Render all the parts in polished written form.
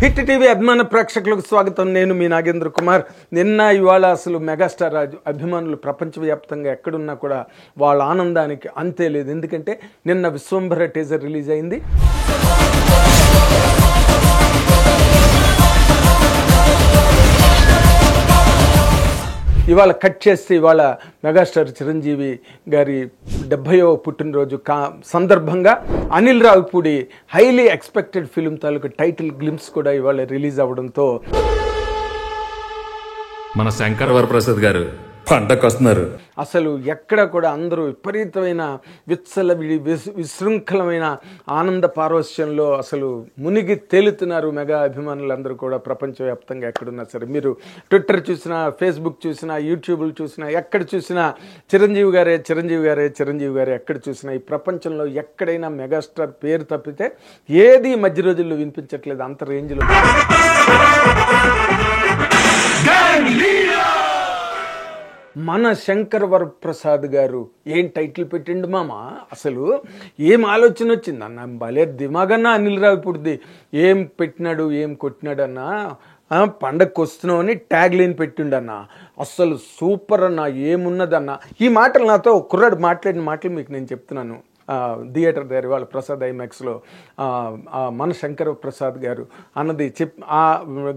Hit TV అభిమాన ప్రేక్షకులకు స్వాగతం. నేను మీ నాగేంద్ర కుమార్. నిన్న ఇవాళ అసలు మెగాస్టార్ రాజు అభిమానులు ప్రపంచవ్యాప్తంగా ఎక్కడున్నా కూడా వాళ్ళ ఆనందానికి అంతే లేదు. ఎందుకంటే నిన్న విశ్వంభర టీజర్ రిలీజ్ అయింది. ఇవాళ కట్ చేస్తే ఇవాళ మెగాస్టార్ చిరంజీవి గారి 70వ పుట్టినరోజు సందర్భంగా Anil Ravipudi highly expected film తాలూకు టైటిల్ గ్లింప్స్ కూడా ఇవాళ రిలీజ్ అవ్వడంతో మన శంకర్ వరప్రసాద్ గారు పండగ వస్తున్నారు. అసలు ఎక్కడ కూడా అందరూ విపరీతమైన విశృంఖలమైన ఆనంద పారవశ్యంలో అసలు మునిగి తేలుతున్నారు. మెగా అభిమానులందరూ కూడా ప్రపంచవ్యాప్తంగా ఎక్కడున్నా సరే, మీరు ట్విట్టర్ చూసినా, ఫేస్బుక్ చూసినా, యూట్యూబ్లు చూసినా, ఎక్కడ చూసినా చిరంజీవి గారే చిరంజీవి గారే చిరంజీవి గారే ఎక్కడ చూసినా ఈ ప్రపంచంలో ఎక్కడైనా మెగాస్టార్ పేరు తప్పితే ఏది మధ్య రోజుల్లో వినిపించట్లేదు. అంత రేంజ్లో మన శంకర్ వరప్రసాద్ గారు ఏం టైటిల్ పెట్టిండు మామ, అసలు ఏం ఆలోచన వచ్చింది అన్న, భలే దిమాగన్నా అనిల్ రావిపూడిది. ఏం పెట్టినాడు, ఏం కొట్టినాడు అన్న, పండగకు వస్తున్నావు అని ట్యాగ్ లైన్ పెట్టిండన్న. అసలు సూపర్ అన్న, ఏమున్నదన్న. ఈ మాటలు నాతో కుర్రాడు మాట్లాడిన మాటలు మీకు నేను చెప్తున్నాను. థియేటర్ దగ్గర వాళ్ళ ప్రసాద్ ఐమాక్స్లో మన శంకర్ ప్రసాద్ గారు అన్నది ఆ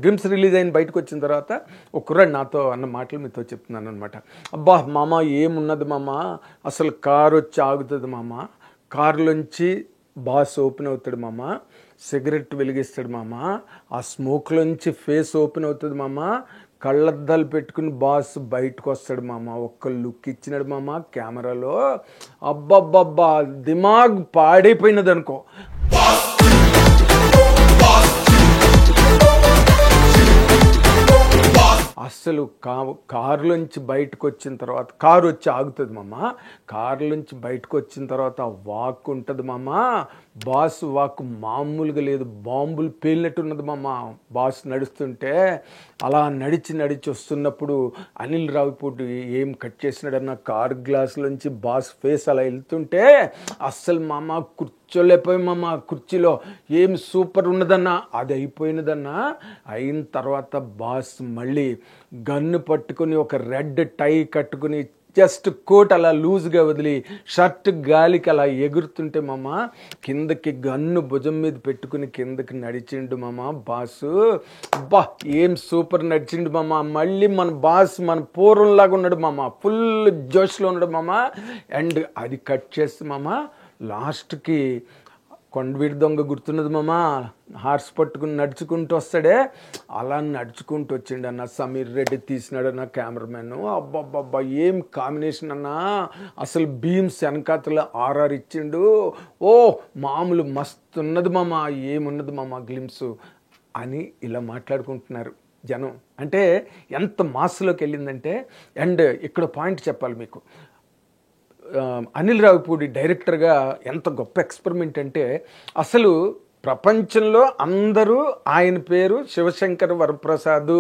గ్లింప్స్ రిలీజ్ అయిన బయటకు వచ్చిన తర్వాత ఒక కుర్రాడు నాతో అన్న మాటలు మీతో చెప్తున్నాను అనమాట. అబ్బా మామ, ఏమున్నది మామ, అసలు కారు వచ్చి ఆగుతుంది మామ, కారులోంచి బాస్ ఓపెన్ అవుతాడు మామ, సిగరెట్ వెలిగిస్తాడు మామ, ఆ స్మోక్లోంచి ఫేస్ ఓపెన్ అవుతుంది మామ, కళ్ళద్దాలు పెట్టుకుని బాస్ బయటకు వస్తాడు మామ, ఒక్క లుక్ ఇచ్చినాడు మామ కెమెరాలో. అబ్బబ్బబ్బా, దిమాగ్ పాడైపోయినది అనుకో. అసలు కారులోంచి బయటకు వచ్చిన తర్వాత, కారు వచ్చి ఆగుతుంది మామ, కారులోంచి బయటకు వచ్చిన తర్వాత వాక్ ఉంటుంది మామ, బాస్ వాక్ మామూలుగా లేదు, బాంబులు పేలినట్టున్నది మామ. బాస్ నడుస్తుంటే అలా నడిచి వస్తున్నప్పుడు అనిల్ రావిపూడి ఏం కట్ చేసినాడన్న, కారు గ్లాసులోంచి బాస్ ఫేస్ అలా వెళ్తుంటే అస్సలు మామ కూర్చోలేకపోయి మామ కుర్చీలో. ఏం సూపర్ ఉన్నదన్నా. అది అయిపోయినదన్నా. అయిన తర్వాత బాస్ మళ్ళీ గన్ను పట్టుకుని ఒక రెడ్ టై కట్టుకుని జస్ట్ కోట్ అలా లూజ్గా వదిలి షర్ట్ గాలికి అలా ఎగురుతుంటే మామ కిందకి గన్ను భుజం మీద పెట్టుకుని కిందకి నడిచిండు మామ బాసు. అబ్బా, ఏం సూపర్ నడిచిండు మామ. మళ్ళీ మన బాస్ మన పూర్వంలాగా ఉన్నాడు మామ, ఫుల్ జోష్లో ఉన్నాడు మామ. అండ్ అది కట్ చేస్తే మామ లాస్ట్కి కొండవీడి దొంగ గుర్తున్నది మామ, హార్స్ పట్టుకుని నడుచుకుంటూ వస్తాడే, అలా నడుచుకుంటూ వచ్చిండు అన్న. సమీర్ రెడ్డి తీసినాడు అన్న కెమెరామెన్. అబ్బాబ్బా, ఏం కాంబినేషన్ అన్నా. అసలు బీమ్స్ వెనకాతల ఆర్ఆర్ ఇచ్చిండు. ఓ మామూలు మస్తు ఉన్నది మామ, ఏమున్నది మామ గ్లిమ్స్ అని ఇలా మాట్లాడుకుంటున్నారు జనం. అంటే ఎంత మాస్లోకి వెళ్ళిందంటే. అండ్ ఇక్కడ పాయింట్ చెప్పాలి మీకు, అనిల్ రావిపూడి డైరెక్టర్గా ఎంత గొప్ప ఎక్స్పెరిమెంట్ అంటే, అసలు ప్రపంచంలో అందరూ ఆయన పేరు శివశంకర్ వరప్రసాద్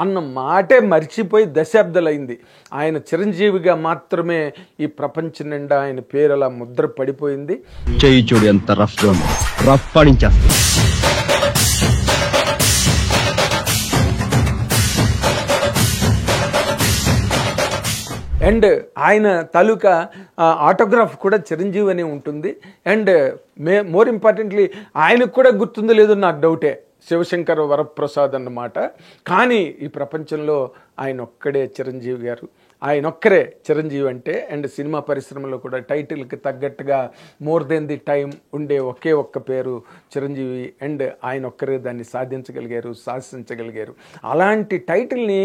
అన్న మాటే మర్చిపోయి దశాబ్దాలైంది. ఆయన చిరంజీవిగా మాత్రమే ఈ ప్రపంచం నిండా ఆయన పేరు అలా ముద్ర పడిపోయింది. చెయ్యి చూడు ఎంత రఫ్ పడించేస్తా. అండ్ ఆయన తాలూకా ఆటోగ్రాఫ్ కూడా చిరంజీవి అనే ఉంటుంది. అండ్ మోర్ ఇంపార్టెంట్లీ ఆయనకు కూడా గుర్తుందో లేదో నాకు డౌటే, శివశంకర్ వరప్రసాద్ అన్నమాట. కానీ ఈ ప్రపంచంలో ఆయన ఒక్కడే చిరంజీవి గారు, ఆయన ఒక్కరే చిరంజీవి అంటే. అండ్ సినిమా పరిశ్రమలో కూడా టైటిల్కి తగ్గట్టుగా మోర్ దెన్ ది టైం ఉండే ఒకే ఒక్క పేరు చిరంజీవి. అండ్ ఆయన ఒక్కరే దాన్ని సాధించగలిగారు, శాసించగలిగారు. అలాంటి టైటిల్ని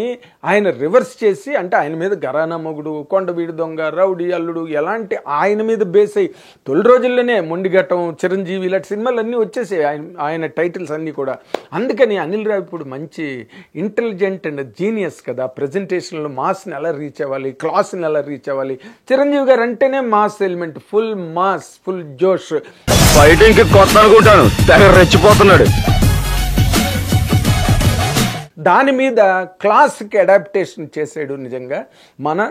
ఆయన రివర్స్ చేసి, అంటే ఆయన మీద ఘరానా మొగుడు, కొండవీడి దొంగ, రౌడీ అల్లుడు ఎలాంటి ఆయన మీద బేస్ అయ్యి తొలి రోజుల్లోనే మొండిఘట్టం, చిరంజీవి ఇలాంటి సినిమాలు అన్నీ వచ్చేసాయి ఆయన టైటిల్స్ అన్నీ కూడా. అందుకని అనిల్ రావిపూడి మంచి ఇంటెలిజెంట్ అండ్ జీనియస్ కదా. ప్రజెంటేషన్లో మాస్ని ఎలా రీచ్ అవ్వాలి, క్లాస్ని ఎలా రీచ్ అవ్వాలి. చిరంజీవి గారు అంటేనే mass element, full mass, full జోష్. ఫైటింగ్ కొత్త అనుకుంటాను, తెగ రెచ్చిపోతున్నాడు. దాని మీద క్లాస్కి అడాప్టేషన్ చేసాడు నిజంగా మన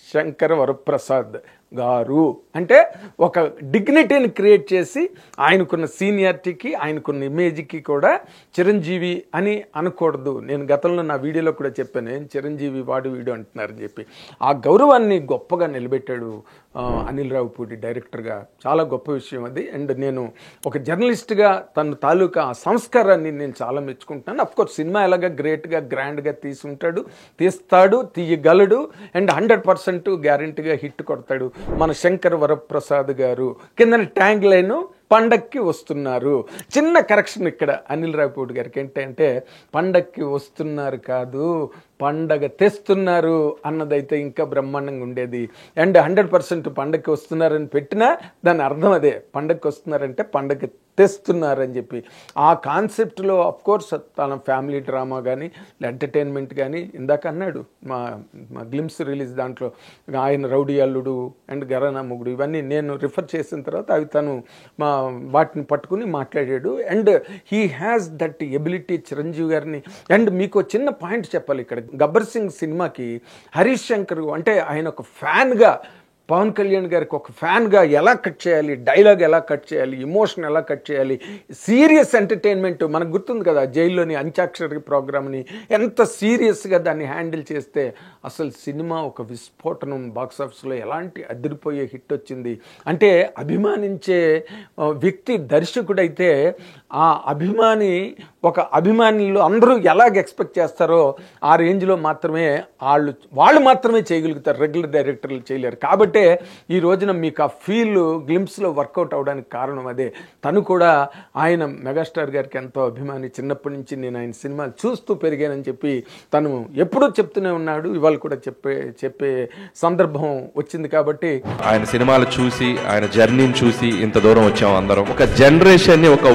శంకర్ వరప్రసాద్ గారు అంటే ఒక డిగ్నిటీని క్రియేట్ చేసి ఆయనకున్న సీనియారిటీకి ఆయనకున్న ఇమేజ్కి కూడా చిరంజీవి అని అనకూడదు. నేను గతంలో నా వీడియోలో కూడా చెప్పాను, ఏం చిరంజీవి వాడు వీడు అంటున్నారని చెప్పి. ఆ గౌరవాన్ని గొప్పగా నిలబెట్టాడు అనిల్ రావిపూడి డైరెక్టర్గా. చాలా గొప్ప విషయం అది. అండ్ నేను ఒక జర్నలిస్ట్గా తన తాలూకా ఆ సంస్కారాన్ని నేను చాలా మెచ్చుకుంటున్నాను. అఫ్కోర్స్ సినిమా ఎలాగా గ్రేట్గా గ్రాండ్గా తీస్తాడు, తీయగలడు. అండ్ 100% గ్యారెంటీగా హిట్ కొడతాడు. మన శంకర్ వరప్రసాద్ గారు కింద ట్యాంగ్ లైన్ పండక్కి వస్తున్నారు. చిన్న కరెక్షన్ ఇక్కడ అనిల్ రావిపూడి గారికి ఏంటంటే పండక్కి వస్తున్నారు కాదు, పండగ తెస్తున్నారు అన్నదైతే ఇంకా బ్రహ్మాండంగా ఉండేది. అండ్ 100% పండగకి వస్తున్నారని పెట్టినా దాని అర్థం అదే, పండగకి వస్తున్నారంటే పండగ తెస్తున్నారని చెప్పి. ఆ కాన్సెప్ట్లో అఫ్కోర్స్ తన ఫ్యామిలీ డ్రామా కానీ ఎంటర్టైన్మెంట్ కానీ ఇందాక అన్నాడు మా గ్లిమ్స్ రిలీజ్ దాంట్లో ఆయన రౌడీ అల్లుడు అండ్ గరానా మొగుడు ఇవన్నీ నేను రిఫర్ చేసిన తర్వాత అవి తను వాటిని పట్టుకుని మాట్లాడాడు. And he has that ability Chiranjeevi గారిని. అండ్ మీకు చిన్న పాయింట్ చెప్పాలి ఇక్కడ, గబ్బర్ సింగ్ సినిమాకి హరీష్ శంకర్ అంటే ఆయన ఒక ఫ్యాన్గా పవన్ కళ్యాణ్ గారికి ఒక ఫ్యాన్గా ఎలా కట్ చేయాలి, డైలాగ్ ఎలా కట్ చేయాలి, ఎమోషన్ ఎలా కట్ చేయాలి, సీరియస్ ఎంటర్టైన్మెంట్ మనకు గుర్తుంది కదా జైల్లోని అంత్యాక్షరి ప్రోగ్రామ్ని ఎంత సీరియస్గా దాన్ని హ్యాండిల్ చేస్తే అసలు సినిమా ఒక విస్ఫోటనం బాక్సాఫీస్లో ఎలాంటి అదిరిపోయే హిట్ వచ్చింది. అంటే అభిమానించే వ్యక్తి దర్శకుడైతే ఆ అభిమానులు అందరూ ఎలాగ ఎక్స్పెక్ట్ చేస్తారో ఆ రేంజ్లో మాత్రమే వాళ్ళు మాత్రమే చేయగలుగుతారు, రెగ్యులర్ డైరెక్టర్లు చేయలేరు. కాబట్టి ఈ రోజున మీకు ఆ ఫీల్ గ్లిమ్స్లో వర్కౌట్ అవడానికి కారణం అదే. తను కూడా ఆయన మెగాస్టార్ గారికి ఎంతో అభిమాని, చిన్నప్పటి నుంచి నేను ఆయన సినిమాలు చూస్తూ పెరిగానని చెప్పి తను ఎప్పుడూ చెప్తూనే ఉన్నాడు. ఇవాళ కూడా చెప్పే సందర్భం వచ్చింది. కాబట్టి ఆయన సినిమాలు చూసి ఆయన జర్నీని చూసి ఇంత దూరం వచ్చాం అందరం. ఒక జనరేషన్ ని ఒక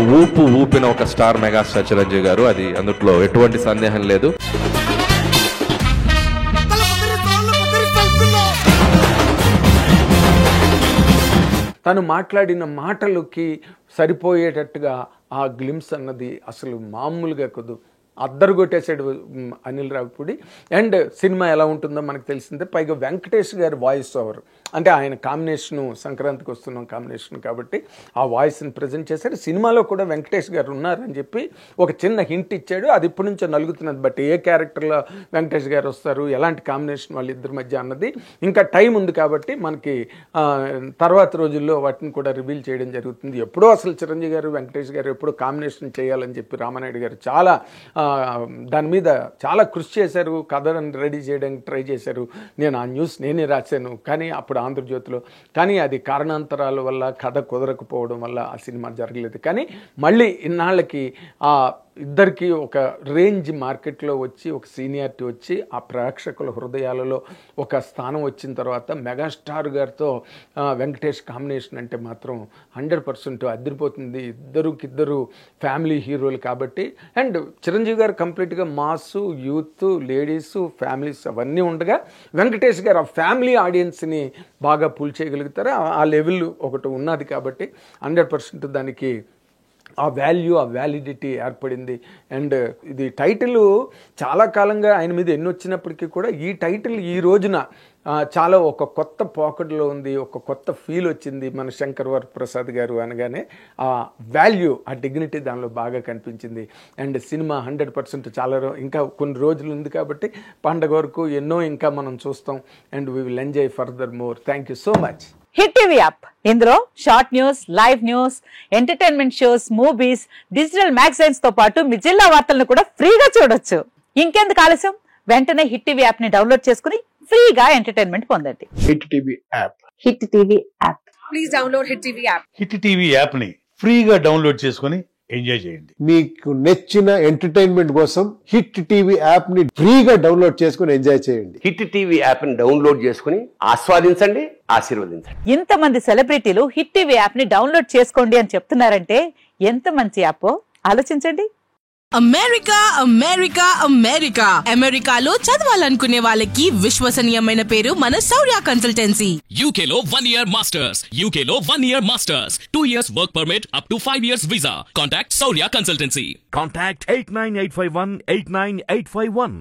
ఊపిన ఒక స్టార్ మెగాస్టార్ చిరంజీవి గారు, అది అందులో ఎటువంటి సందేహం లేదు. తను మాట్లాడిన మాటలకి సరిపోయేటట్టుగా ఆ గ్లిమ్స్ అన్నది అసలు మామూలుగా కుదు అద్దరు కొట్టేసాడు అనిల్ రావిపూడి. అండ్ సినిమా ఎలా ఉంటుందో మనకు తెలిసిందే. పైగా వెంకటేష్ గారి వాయిస్ ఓవర్ అంటే ఆయన కాంబినేషను, సంక్రాంతికి వస్తున్నాం కాంబినేషన్ కాబట్టి ఆ వాయిస్ని ప్రజెంట్ చేశారు. సినిమాలో కూడా వెంకటేష్ గారు ఉన్నారని చెప్పి ఒక చిన్న హింట్ ఇచ్చాడు. అది ఇప్పటి నుంచో నలుగుతున్నది. బట్ ఏ క్యారెక్టర్లో వెంకటేష్ గారు వస్తారు, ఎలాంటి కాంబినేషన్ వాళ్ళిద్దరి మధ్య అన్నది ఇంకా టైం ఉంది కాబట్టి మనకి తర్వాత రోజుల్లో వాటిని కూడా రివీల్ చేయడం జరుగుతుంది. ఎప్పుడో అసలు చిరంజీవి గారు వెంకటేష్ గారు ఎప్పుడో కాంబినేషన్ చేయాలని చెప్పి రామానాయుడు గారు చాలా దాని మీద చాలా కృషి చేశారు, కథను రెడీ చేయడానికి ట్రై చేశారు. నేను ఆ న్యూస్ నేనే రాశాను కానీ అప్పుడు ఆంధ్రజ్యోతిలో. కానీ అది కారణాంతరాల వల్ల కథ కుదరకపోవడం వల్ల ఆ సినిమా జరగలేదు. కానీ మళ్ళీ ఇన్నాళ్ళకి ఆ ఇద్దరికి ఒక రేంజ్ మార్కెట్లో వచ్చి ఒక సీనియారిటీ వచ్చి ఆ ప్రేక్షకుల హృదయాలలో ఒక స్థానం వచ్చిన తర్వాత మెగాస్టార్ గారితో వెంకటేష్ కాంబినేషన్ అంటే మాత్రం 100% అదిరిపోతుంది. ఇద్దరు ఫ్యామిలీ హీరోలు కాబట్టి. అండ్ చిరంజీవి గారు కంప్లీట్గా మాసు, యూత్, లేడీసు, ఫ్యామిలీస్ అవన్నీ ఉండగా వెంకటేష్ గారు ఆ ఫ్యామిలీ ఆడియన్స్ని బాగా పుల్ చేయగలుగుతారు. ఆ లెవెల్ ఒకటి ఉన్నది కాబట్టి 100% దానికి ఆ వాల్యూ, ఆ వ్యాలిడిటీ ఏర్పడింది. అండ్ ఇది టైటిల్ చాలా కాలంగా ఆయన మీద ఎన్ని వచ్చినప్పటికీ కూడా ఈ టైటిల్ ఈ రోజున చాలా ఒక కొత్త పాకెట్లో ఉంది, ఒక కొత్త ఫీల్ వచ్చింది. మన శంకర్ వరప్రసాద్ గారు అనగానే ఆ వాల్యూ, ఆ డిగ్నిటీ దానిలో బాగా కనిపించింది. అండ్ సినిమా 100% చాలా ఇంకా కొన్ని రోజులు ఉంది కాబట్టి పండగ వరకు ఎన్నో ఇంకా మనం చూస్తాం. And we will enjoy further more. Thank you so much. Hit TV app, ఇందులో short news, live news, entertainment shows, movies, digital magazines తో పాటు మీ జిల్లా వార్తలను కూడా ఫ్రీగా చూడొచ్చు. ఇంకెందుకు ఆలస్యం, వెంటనే హిట్ టీవీ యాప్ ని డౌన్లోడ్ చేసుకుని ఫ్రీగా ఎంటర్టైన్మెంట్ పొందండి. Hit TV app. Hit TV app. Please download hit TV app. Hit TV app ని ఫ్రీగా డౌన్లోడ్ చేసుకుని ఎంజాయ్ చేయండి. మీకు నచ్చిన ఎంటర్టైన్మెంట్ కోసం హిట్ టీవీ యాప్ ని ఫ్రీగా డౌన్లోడ్ చేసుకుని ఎంజాయ్ చేయండి. హిట్ టీవీ యాప్ ని డౌన్లోడ్ చేసుకుని ఆస్వాదించండి, ఆశీర్వదించండి. ఇంతమంది సెలబ్రిటీలు హిట్ టీవీ యాప్ ని డౌన్లోడ్ చేసుకోండి అని చెప్తున్నారంటే ఎంత మంచి యాప్ ఆలోచించండి. అమెరికా అమెరికా అమెరికా అమెరికాలో చదవాలనుకునే వాళ్ళకి విశ్వసనీయమైన పేరు మన శౌర్య కన్సల్టెన్సీ. UK లో 1 year masters, UK లో 1 year masters, 2 years work permit up to 5 years visa. Contact Shaurya Consultancy. Contact 89851 89851.